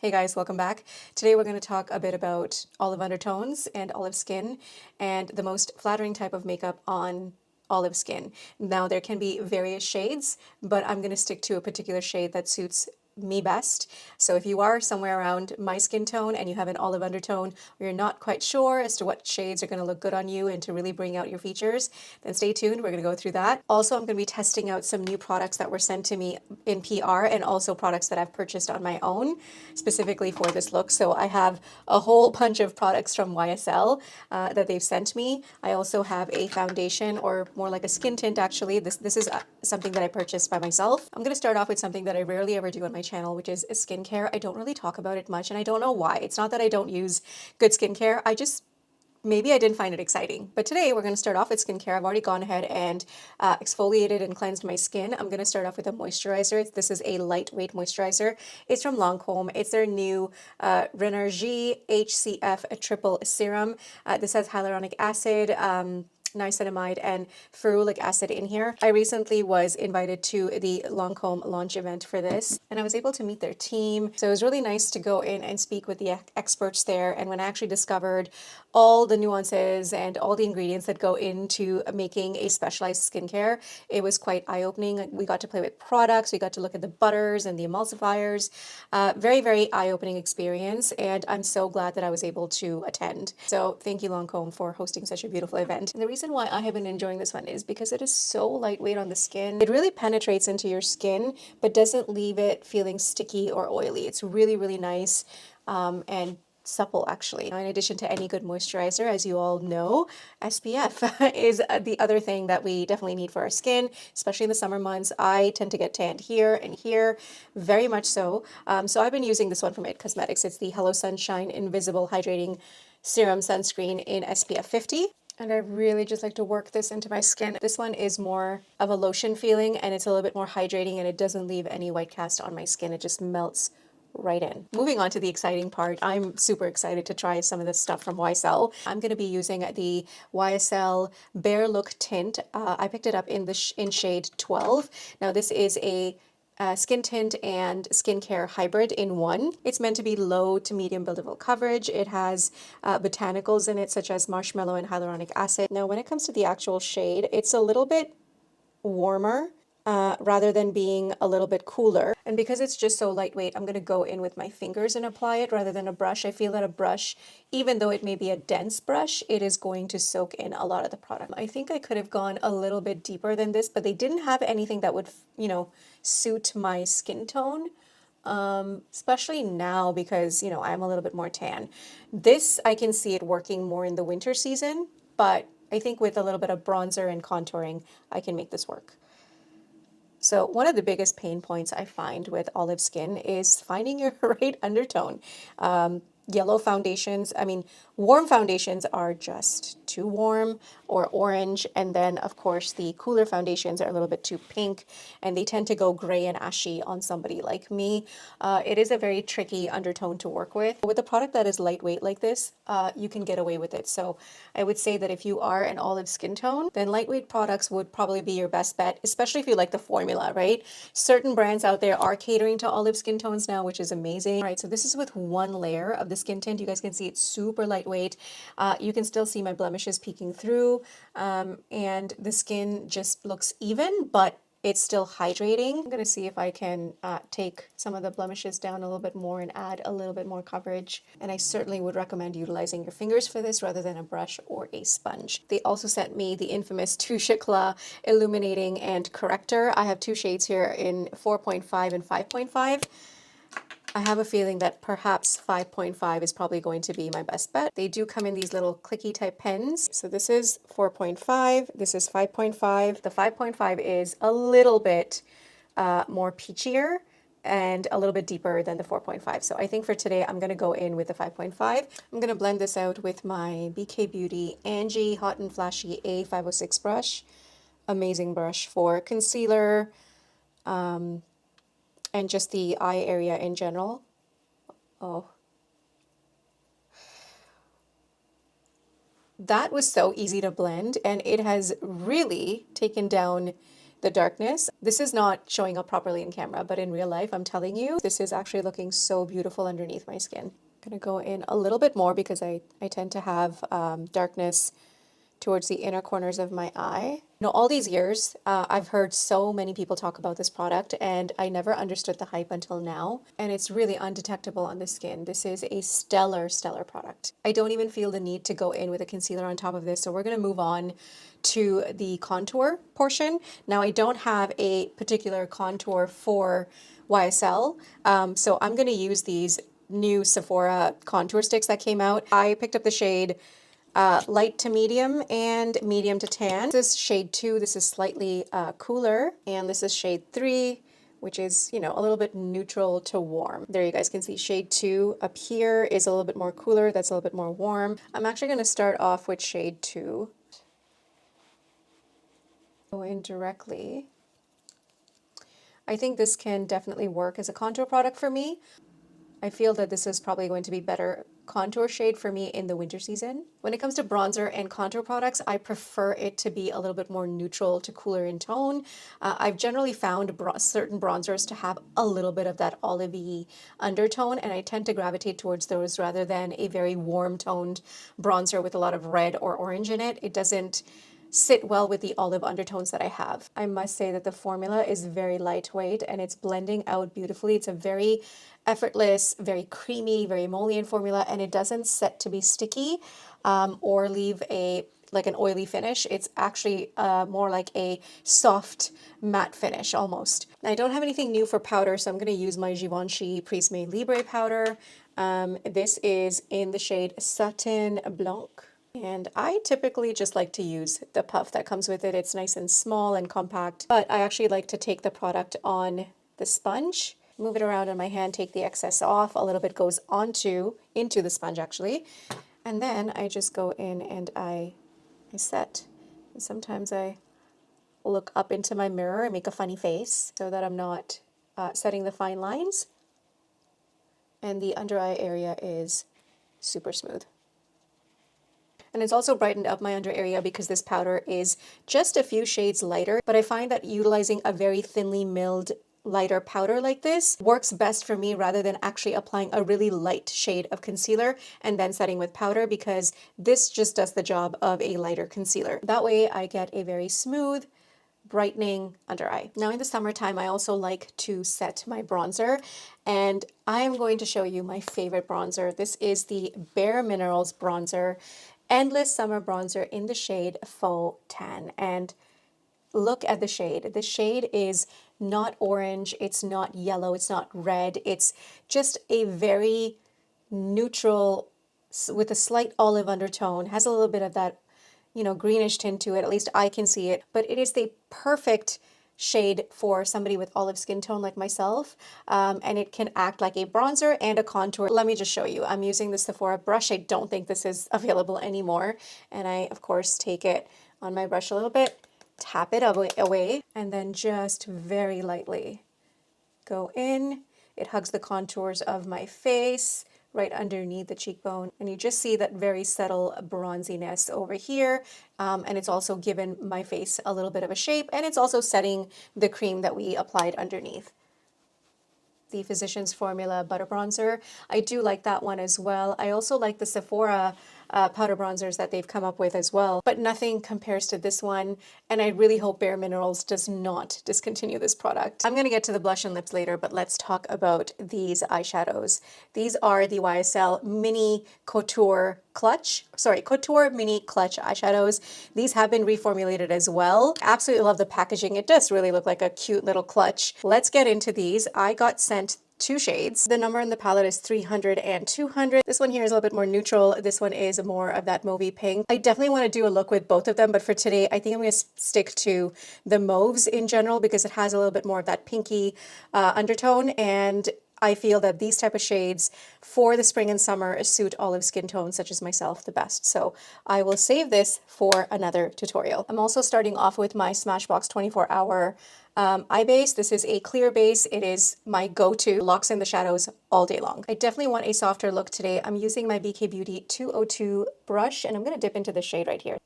Hey guys, welcome back. Today we're going to talk a bit about olive undertones and olive skin and the most flattering type of makeup on olive skin. Now there can be various shades, but I'm going to stick to a particular shade that suits me best. So if you are somewhere around my skin tone and you have an olive undertone or you're not quite sure as to what shades are going to look good on you and to really bring out your features, then stay tuned. We're going to go through that. Also, I'm going to be testing out some new products that were sent to me in PR and also products that I've purchased on my own specifically for this look. So I have a whole bunch of products from YSL that they've sent me. I also have a foundation, or more like a skin tint actually. This is something that I purchased by myself. I'm going to start off with something that I rarely ever do on my channel, which is skincare. I don't really talk about it much, and I don't know why. It's not that I don't use good skincare. Maybe I didn't find it exciting. But today we're going to start off with skincare. I've already gone ahead and exfoliated and cleansed my skin. I'm going to start off with a moisturizer. This is a lightweight moisturizer. It's from Lancolm. It's their new Rénergie HCF Triple Serum. This has hyaluronic acid, niacinamide and ferulic acid in here. I recently was invited to the Lancolm launch event for this, and I was able to meet their team. So it was really nice to go in and speak with the experts there. And when I actually discovered all the nuances and all the ingredients that go into making a specialized skincare, it was quite eye-opening. We got to play with products. We got to look at the butters and the emulsifiers. Very, very eye-opening experience. And I'm so glad that I was able to attend. So thank you, Lancolm, for hosting such a beautiful event. And the reason why I have been enjoying this one is because it is so lightweight on the skin. It really penetrates into your skin, but doesn't leave it feeling sticky or oily. It's really, really nice and supple actually. Now, in addition to any good moisturizer, as you all know, SPF is the other thing that we definitely need for our skin, especially in the summer months. I tend to get tanned here and here, very much so. So I've been using this one from It Cosmetics. It's the Hello Sunshine Invisible Hydrating Serum Sunscreen in SPF 50. And I really just like to work this into my skin. This one is more of a lotion feeling, and it's a little bit more hydrating, and it doesn't leave any white cast on my skin. It just melts right in. Moving on to the exciting part, I'm super excited to try some of this stuff from YSL. I'm going to be using the YSL Bare Look Tint. I picked it up in shade 12. Now this is a skin tint and skincare hybrid in one. It's meant to be low to medium buildable coverage. It has botanicals in it such as marshmallow and hyaluronic acid. Now when it comes to the actual shade, it's a little bit warmer rather than being a little bit cooler. And because it's just so lightweight, I'm going to go in with my fingers and apply it rather than a brush. I feel that a brush, even though it may be a dense brush, it is going to soak in a lot of the product. I think I could have gone a little bit deeper than this, but they didn't have anything that would, suit my skin tone. Especially now because, I'm a little bit more tan. This, I can see it working more in the winter season, but I think with a little bit of bronzer and contouring, I can make this work. So one of the biggest pain points I find with olive skin is finding your right undertone. Yellow foundations, warm foundations are just too warm or orange. And then, of course, the cooler foundations are a little bit too pink, and they tend to go gray and ashy on somebody like me. It is a very tricky undertone to work with. With a product that is lightweight like this, you can get away with it. So I would say that if you are an olive skin tone, then lightweight products would probably be your best bet, especially if you like the formula, right? Certain brands out there are catering to olive skin tones now, which is amazing. All right, so this is with one layer of the skin tint. You guys can see it's super lightweight. You can still see my blemishes peeking through, and the skin just looks even, but it's still hydrating. I'm going to see if I can take some of the blemishes down a little bit more and add a little bit more coverage. And I certainly would recommend utilizing your fingers for this rather than a brush or a sponge. They also sent me the infamous Touche Eclat Illuminating and Corrector. I have two shades here in 4.5 and 5.5. I have a feeling that perhaps 5.5 is probably going to be my best bet. They do come in these little clicky type pens. So this is 4.5, this is 5.5. The 5.5 is a little bit more peachier and a little bit deeper than the 4.5. So I think for today, I'm gonna go in with the 5.5. I'm gonna blend this out with my BK Beauty Angie Hot and Flashy A506 brush. Amazing brush for concealer, and just the eye area in general. Oh. That was so easy to blend, and it has really taken down the darkness. This is not showing up properly in camera, but in real life, I'm telling you, this is actually looking so beautiful underneath my skin. I'm gonna go in a little bit more because I tend to have darkness towards the inner corners of my eye. You know, all these years, I've heard so many people talk about this product and I never understood the hype until now. And it's really undetectable on the skin. This is a stellar, stellar product. I don't even feel the need to go in with a concealer on top of this. So we're gonna move on to the contour portion. Now I don't have a particular contour for YSL. So I'm gonna use these new Sephora contour sticks that came out. I picked up the shade light to medium and medium to tan. This is shade 2. This is slightly cooler. And this is shade 3, which is, you know, a little bit neutral to warm. There you guys can see shade 2 up here is a little bit more cooler. That's a little bit more warm. I'm actually going to start off with shade 2. Go in directly. I think this can definitely work as a contour product for me. I feel that this is probably going to be better contour shade for me in the winter season. When it comes to bronzer and contour products, I prefer it to be a little bit more neutral to cooler in tone. I've generally found certain bronzers to have a little bit of that olivey undertone, and I tend to gravitate towards those rather than a very warm toned bronzer with a lot of red or orange in it. It doesn't sit well with the olive undertones that I have. I must say that the formula is very lightweight and it's blending out beautifully. It's a very effortless, very creamy, very emollient formula, and it doesn't set to be sticky or leave like an oily finish. It's actually more like a soft matte finish almost. Now, I don't have anything new for powder, so I'm going to use my Givenchy Prisme Libre powder. This is in the shade Satin Blanc. And I typically just like to use the puff that comes with it. It's nice and small and compact, but I actually like to take the product on the sponge, move it around in my hand, take the excess off. A little bit goes into the sponge actually. And then I just go in and I set. And sometimes I look up into my mirror and make a funny face so that I'm not setting the fine lines. And the under eye area is super smooth. And it's also brightened up my under area because this powder is just a few shades lighter, but I find that utilizing a very thinly milled lighter powder like this works best for me rather than actually applying a really light shade of concealer and then setting with powder, because this just does the job of a lighter concealer. That way I get a very smooth, brightening under eye. Now in the summertime, I also like to set my bronzer, and I am going to show you my favorite bronzer. This is the Bare Minerals bronzer, Endless Summer Bronzer in the shade Faux Tan. And look at the shade. The shade is not orange, it's not yellow, it's not red. It's just a very neutral with a slight olive undertone. Has a little bit of that, you know, greenish tint to it. At least I can see it. But it is the perfect shade for somebody with olive skin tone like myself, and it can act like a bronzer and a contour. Let me just show you. I'm using the Sephora brush. I don't think this is available anymore, and I of course take it on my brush a little bit, tap it away, and then just very lightly go in. It hugs the contours of my face right underneath the cheekbone, and you just see that very subtle bronziness over here, and it's also given my face a little bit of a shape, and it's also setting the cream that we applied underneath. The Physicians Formula Butter Bronzer, I do like that one as well. I also like the Sephora powder bronzers that they've come up with as well, but nothing compares to this one, and I really hope Bare Minerals does not discontinue this product. I'm going to get to the blush and lips later, but let's talk about these eyeshadows. These are the YSL Mini Couture Mini Clutch eyeshadows. These have been reformulated as well. Absolutely love the packaging. It does really look like a cute little clutch. Let's get into these. I got sent 2 shades. The number in the palette is 300 and 200. This one here is a little bit more neutral. This one is more of that mauvey pink. I definitely want to do a look with both of them, but for today, I think I'm going to stick to the mauves in general because it has a little bit more of that pinky undertone, and I feel that these type of shades for the spring and summer suit olive skin tones such as myself the best. So I will save this for another tutorial. I'm also starting off with my Smashbox 24-hour eye base. This is a clear base. It is my go-to, locks in the shadows all day long. I definitely want a softer look today. I'm using my BK Beauty 202 brush, and I'm going to dip into the shade right here.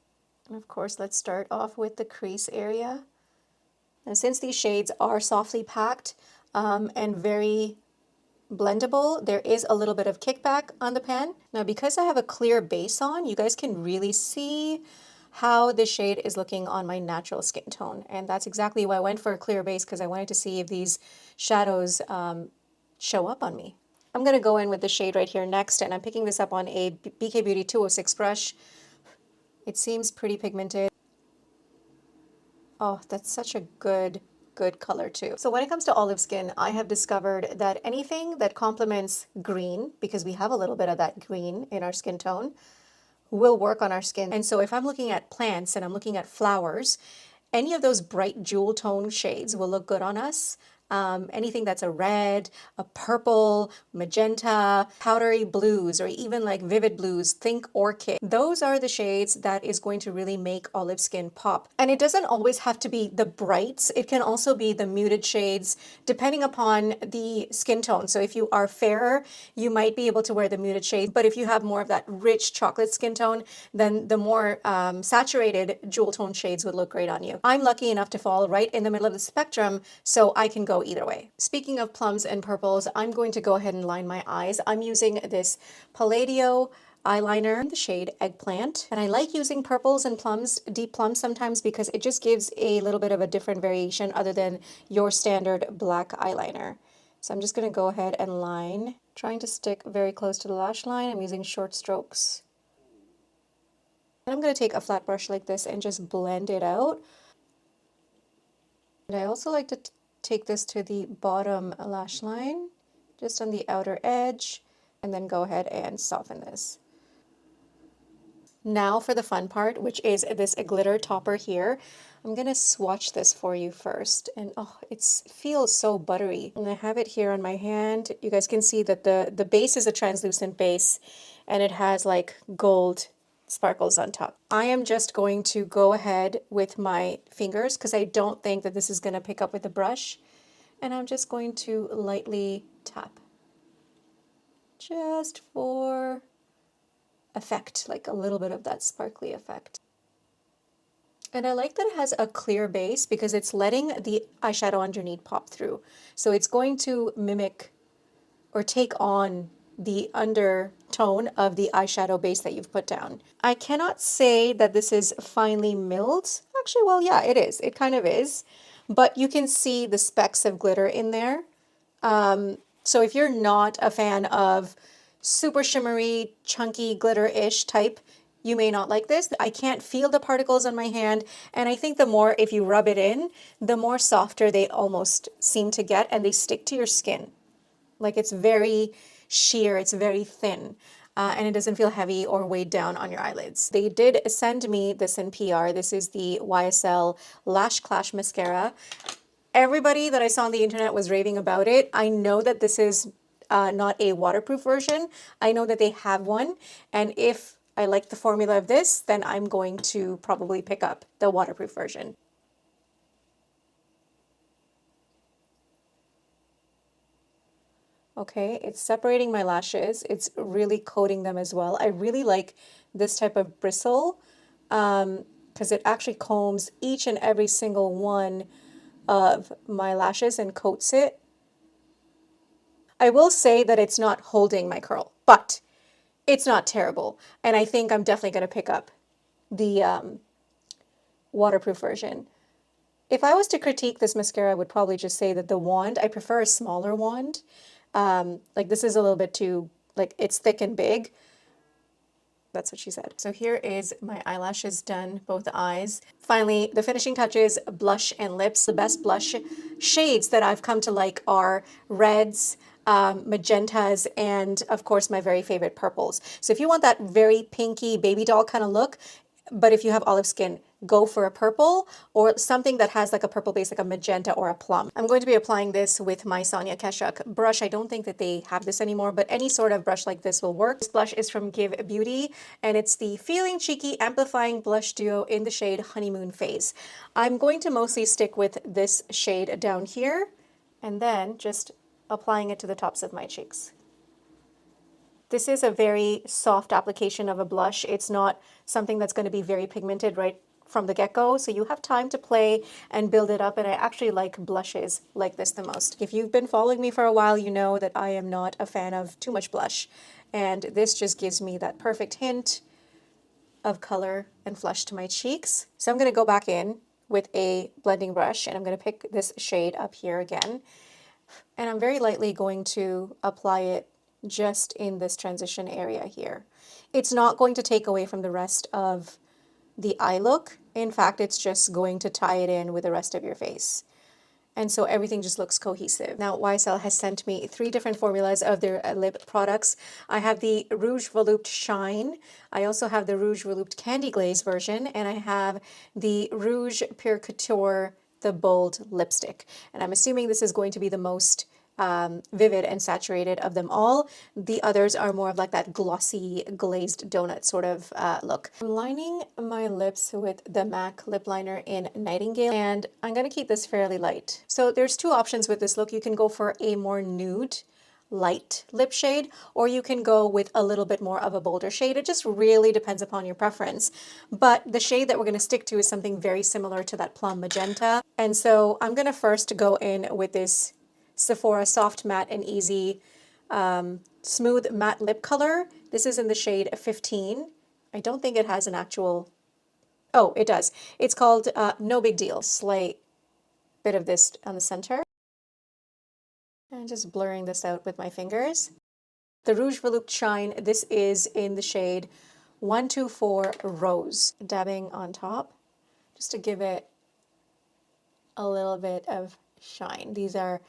And of course, let's start off with the crease area. And since these shades are softly packed and very blendable, there is a little bit of kickback on the pan. Now, because I have a clear base on, you guys can really see how the shade is looking on my natural skin tone. And that's exactly why I went for a clear base, because I wanted to see if these shadows show up on me. I'm going to go in with the shade right here next, and I'm picking this up on a BK Beauty 206 brush. It seems pretty pigmented. Oh, that's such a good color too. So when it comes to olive skin, I have discovered that anything that complements green, because we have a little bit of that green in our skin tone, will work on our skin. And so if I'm looking at plants and I'm looking at flowers, any of those bright jewel tone shades will look good on us. Anything that's a red, a purple, magenta, powdery blues, or even like vivid blues, think orchid. Those are the shades that is going to really make olive skin pop. And it doesn't always have to be the brights. It can also be the muted shades, depending upon the skin tone. So if you are fairer, you might be able to wear the muted shades. But if you have more of that rich chocolate skin tone, then the more saturated jewel tone shades would look great on you. I'm lucky enough to fall right in the middle of the spectrum, so I can go either way. Speaking of plums and purples, I'm going to go ahead and line my eyes. I'm using this Palladio eyeliner in the shade Eggplant. And I like using purples and plums, deep plums sometimes, because it just gives a little bit of a different variation other than your standard black eyeliner. So I'm just going to go ahead and line, trying to stick very close to the lash line. I'm using short strokes. And I'm going to take a flat brush like this and just blend it out. And I also like to take this to the bottom lash line, just on the outer edge, and then go ahead and soften this. Now for the fun part, which is this glitter topper here. I'm going to swatch this for you first. And oh, it feels so buttery. And I have it here on my hand. You guys can see that the base is a translucent base, and it has like gold sparkles on top. I am just going to go ahead with my fingers because I don't think that this is going to pick up with the brush. And I'm just going to lightly tap. Just for effect, like a little bit of that sparkly effect. And I like that it has a clear base because it's letting the eyeshadow underneath pop through. So it's going to mimic or take on the undertone of the eyeshadow base that you've put down. I cannot say that this is finely milled. Actually, well, yeah, it is. It kind of is. But you can see the specks of glitter in there. So if you're not a fan of super shimmery, chunky, glitter-ish type, you may not like this. I can't feel the particles on my hand, and I think the more, if you rub it in, the more softer they almost seem to get, and they stick to your skin. Like it's very sheer, it's very thin, and it doesn't feel heavy or weighed down on your eyelids. They did send me this in PR. This is the YSL Lash Clash Mascara. Everybody that I saw on the internet was raving about it. I know that this is not a waterproof version. I know that they have one, and if I like the formula of this, then I'm going to probably pick up the waterproof version. Okay, it's separating my lashes. It's really coating them as well. I really like this type of bristle because it actually combs each and every single one of my lashes and coats it. I will say that it's not holding my curl, but it's not terrible. And I think I'm definitely going to pick up the waterproof version. If I was to critique this mascara, I would probably just say that the wand, I prefer a smaller wand. Like this is a little bit too, like it's thick and big. That's what she said. So here is my eyelashes done, both eyes. Finally, the finishing touches, blush and lips. The best blush shades that I've come to like are reds, magentas, and of course my very favorite purples. So if you want that very pinky baby doll kind of look, but if you have olive skin, go for a purple or something that has like a purple base, like a magenta or a plum. I'm going to be applying this with my Sonia Keshuk brush. I don't think that they have this anymore, but any sort of brush like this will work. This blush is from Give Beauty, and it's the Feeling Cheeky Amplifying Blush Duo in the shade Honeymoon Phase. I'm going to mostly stick with this shade down here, and then just applying it to the tops of my cheeks. This is a very soft application of a blush. It's not something that's going to be very pigmented right from the get-go, so you have time to play and build it up, and I actually like blushes like this the most. If you've been following me for a while, you know that I am not a fan of too much blush, and this just gives me that perfect hint of color and flush to my cheeks. So I'm going to go back in with a blending brush, and I'm going to pick this shade up here again, and I'm very lightly going to apply it just in this transition area here. It's not going to take away from the rest of the eye look. In fact, it's just going to tie it in with the rest of your face. And so everything just looks cohesive. Now, YSL has sent me 3 different formulas of their lip products. I have the Rouge Volupte Shine. I also have the Rouge Volupte Candy Glaze version. And I have the Rouge Pure Couture, the Bold Lipstick. And I'm assuming this is going to be the most vivid and saturated of them all. The others are more of like that glossy glazed donut sort of look. I'm lining my lips with the MAC lip liner in Nightingale, and I'm going to keep this fairly light. So there's 2 options with this look. You can go for a more nude light lip shade, or you can go with a little bit more of a bolder shade. It just really depends upon your preference. But the shade that we're going to stick to is something very similar to that plum magenta. And so I'm going to first go in with this Sephora Soft Matte and Easy Smooth Matte Lip Color. This is in the shade 15. I don't think it has an actual... Oh, it does. It's called No Big Deal. Slight bit of this on the center. And just blurring this out with my fingers. The Rouge Volupte Shine, this is in the shade 124 Rose. Dabbing on top just to give it a little bit of shine. These are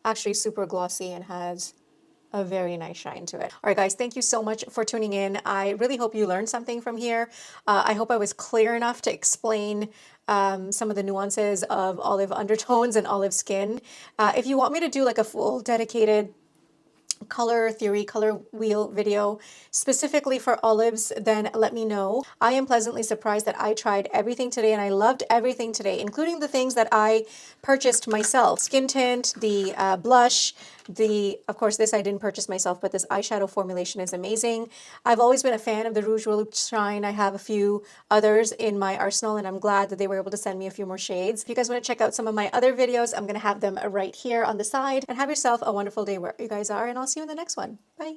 actually super glossy and has a very nice shine to it. All right, guys, thank you so much for tuning in. I really hope you learned something from here. I hope I was clear enough to explain some of the nuances of olive undertones and olive skin. If you want me to do like a full dedicated color theory, color wheel video specifically for olives, then let me know. I am pleasantly surprised that I tried everything today and I loved everything today, including the things that I purchased myself. Skin tint, the blush, of course this I didn't purchase myself, but this eyeshadow formulation is amazing. I've always been a fan of the Rouge Volupte Shine. I have a few others in my arsenal and I'm glad that they were able to send me a few more shades. If you guys want to check out some of my other videos, I'm going to have them right here on the side, and have yourself a wonderful day wherever you guys are, and I'll see you in the next one. Bye.